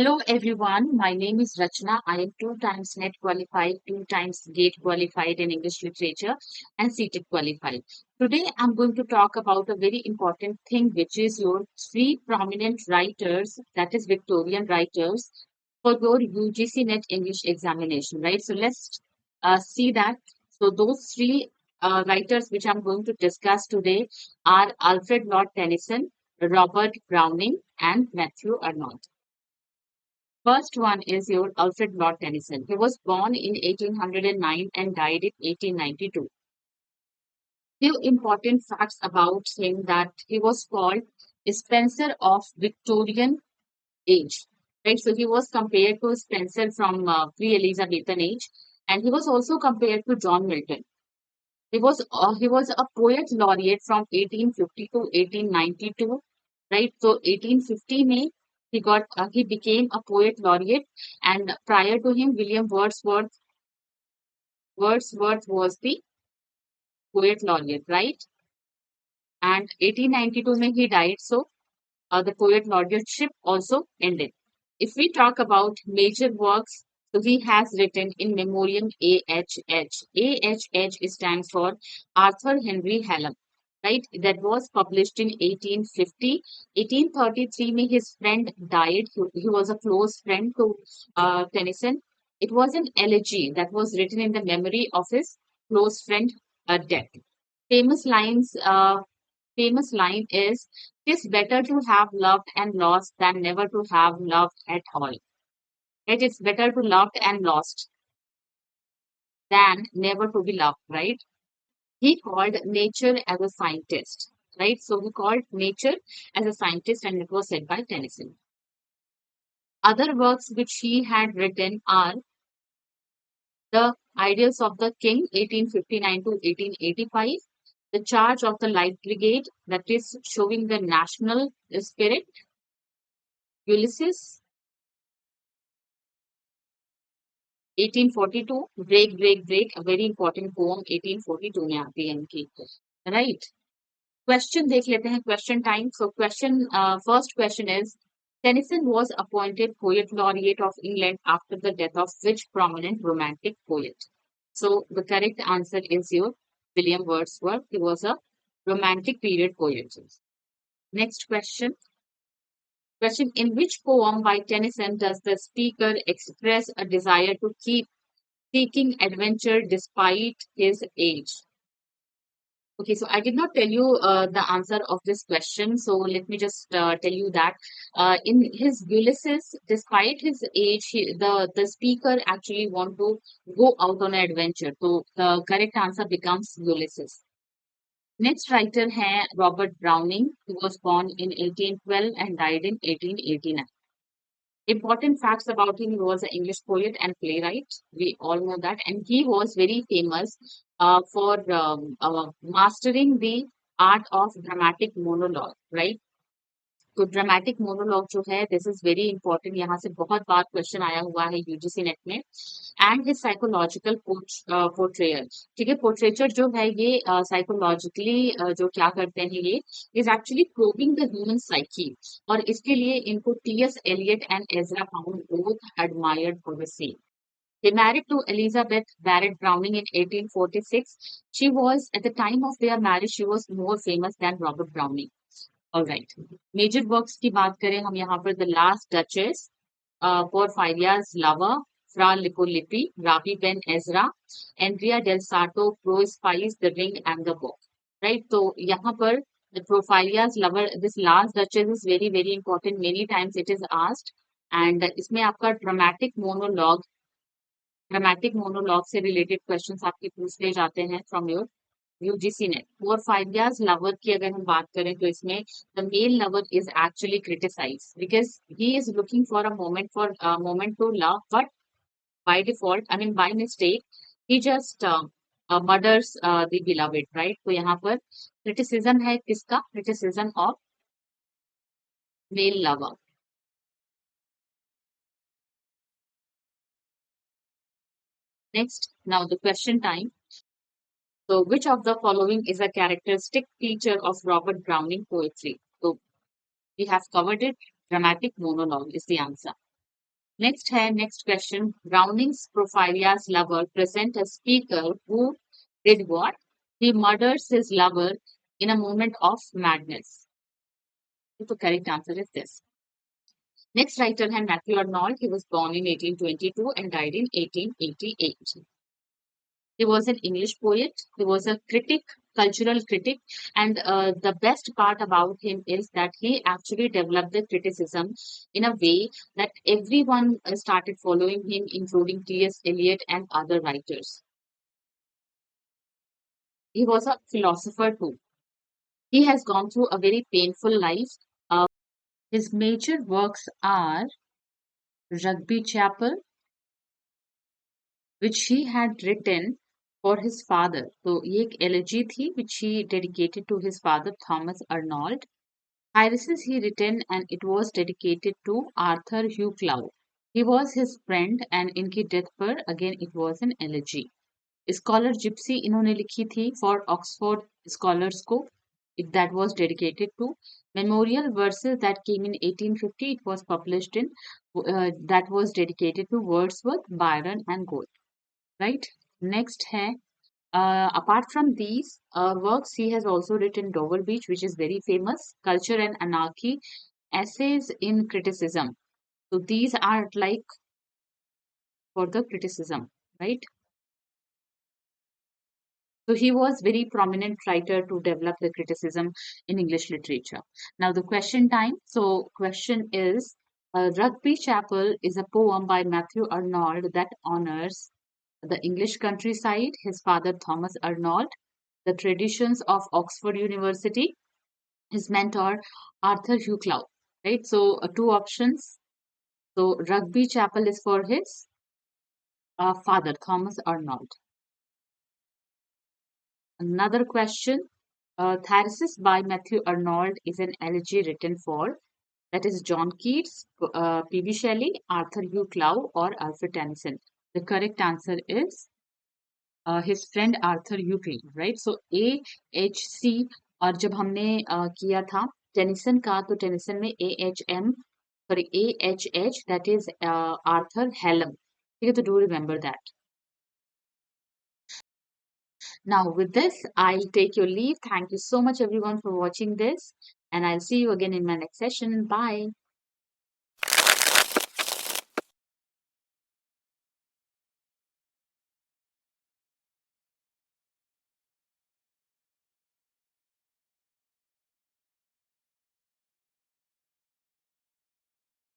Hello everyone, my name is Rachana. I am two times NET qualified, two times GATE qualified in English literature and CTEC qualified. Today I'm going to talk about a very important thing which is your three prominent writers, that is Victorian writers for your UGC NET English examination, right? So let's see that. So those three writers which I'm going to discuss today are Alfred Lord Tennyson, Robert Browning and Matthew Arnold. First one is your Alfred Lord Tennyson. He was born in 1809 and died in 1892. Few important facts about him that he was called Spencer of Victorian age. Right, so he was compared to Spencer from pre-Elizabethan age, and he was also compared to John Milton. He was a poet laureate from 1850 to 1892, right? So 1850 May he became a poet laureate, and prior to him, William Wordsworth was the poet laureate, right? And 1892 May he died, so the poet laureateship also ended. If we talk about major works, so he has written in memoriam AHH. AHH stands for Arthur Henry Hallam, right? That was published in 1850. 1833 में his friend died. He was a close friend to Tennyson. It was an elegy that was written in the memory of his close friend death. Famous lines famous line is, "It is better to have loved and lost than never to have loved at all." It is better to loved and lost than never to be loved, right? He called nature as a scientist, right? So he called nature as a scientist, and it was said by Tennyson. Other works which he had written are The Ideals of the King, 1859 to 1885, The Charge of the Light Brigade, that is showing the national spirit, Ulysses, 1842, Break, Break, Break, a very important poem, 1842 में आती है इनकी, right? Question देख लेते हैं, question time. So first question is, Tennyson was appointed Poet Laureate of England after the death of which prominent romantic poet? So the correct answer is your William Wordsworth. He was a romantic period poet. Next question. Question, in which poem by Tennyson does the speaker express a desire to keep seeking adventure despite his age? Okay, so I did not tell you the answer of this question. So let me just tell you that in his Ulysses, despite his age, the speaker actually want to go out on an adventure. So the correct answer becomes Ulysses. Next writer है Robert Browning. He was born in 1812 and died in 1889. Important facts about him: he was an English poet and playwright. We all know that. And he was very famous for mastering the art of dramatic monologue, right? तो dramatic monologue जो है this is very important, यहाँ से बहुत बार question आया हुआ है UGC net में. एंड हिज साइकोलॉजिकल पोर्ट्रेयल, ठीक है, पोर्ट्रेचर जो है ये साइकोलॉजिकली जो क्या करते हैं ये is actually probing the human psyche, और इसके लिए इनको TS Eliot and Ezra Pound both admired for the same. They married to Elizabeth Barrett Browning in 1846. She was, at the time of their marriage, she was more famous than Robert Browning. Alright, major works की बात करें हम यहाँ पर, the last duchess, Porphyria's lover, Fra Lippo Lippi, Rabbi Ben Ezra, Andrea del Sarto, Prospice, the ring and the book, right? तो यहाँ पर the Porphyria's lover, this last duchess is very very important, many times it is asked. And इसमें आपका dramatic monologue से related questions आपके पूछे जाते हैं फ्रॉम योर यूजीसी नेट. और 5 years लवर की अगर हम बात करें तो इसमें the male lover is actually criticize because he is looking for a moment to love, but by default, I mean by mistake, he just murders the beloved, right? तो यहाँ पर क्रिटिसिज्म है किसका? Criticism of male lover. Next, now the question time. So, which of the following is a characteristic feature of Robert Browning poetry? So, we have covered it. Dramatic monologue is the answer. Next question. Browning's Prophilia's lover present a speaker who did what? He murders his lover in a moment of madness. The correct answer is this. Next writer had Matthew Arnold. He was born in 1822 and died in 1888. He was an English poet. He was a critic, cultural critic, and the best part about him is that he actually developed the criticism in a way that everyone started following him, including T.S. Eliot and other writers. He was a philosopher too. He has gone through a very painful life. His major works are Rugby Chapel, which he had written for his father. तो ये एक elegy थी which he dedicated to his father Thomas Arnold. Irises he written and it was dedicated to Arthur Hugh Clow. He was his friend and इनकी death पर again it was an elegy. Scholar Gypsy इन्होंने लिखी थी for Oxford scholars को. That was dedicated to Memorial Verses that came in 1850. It was published in that was dedicated to Wordsworth, Byron, and Goethe. Right. Next है apart from these works, he has also written Dover Beach, which is very famous, Culture and Anarchy, Essays in Criticism. So these are like for the criticism, right? So he was very prominent writer to develop the criticism in English literature. Now the question time. So question is, Rugby Chapel is a poem by Matthew Arnold that honors the English countryside, his father Thomas Arnold, the traditions of Oxford University, his mentor Arthur Hugh Clow. Right. So two options. So Rugby Chapel is for his father Thomas Arnold. Another question. Thyrsis by Matthew Arnold is an elegy written for that is John Keats, P.B. Shelley, Arthur Hugh Clow, or Alfred Tennyson. The correct answer is his friend Arthur Hugh Clow, right? So A H C और जब हमने किया था Tennyson का तो Tennyson में AHM sorry AHH that is Arthur Hallam. ठीक है तो do remember that. Now, with this, I'll take your leave. Thank you so much, everyone, for watching this. And I'll see you again in my next session. Bye.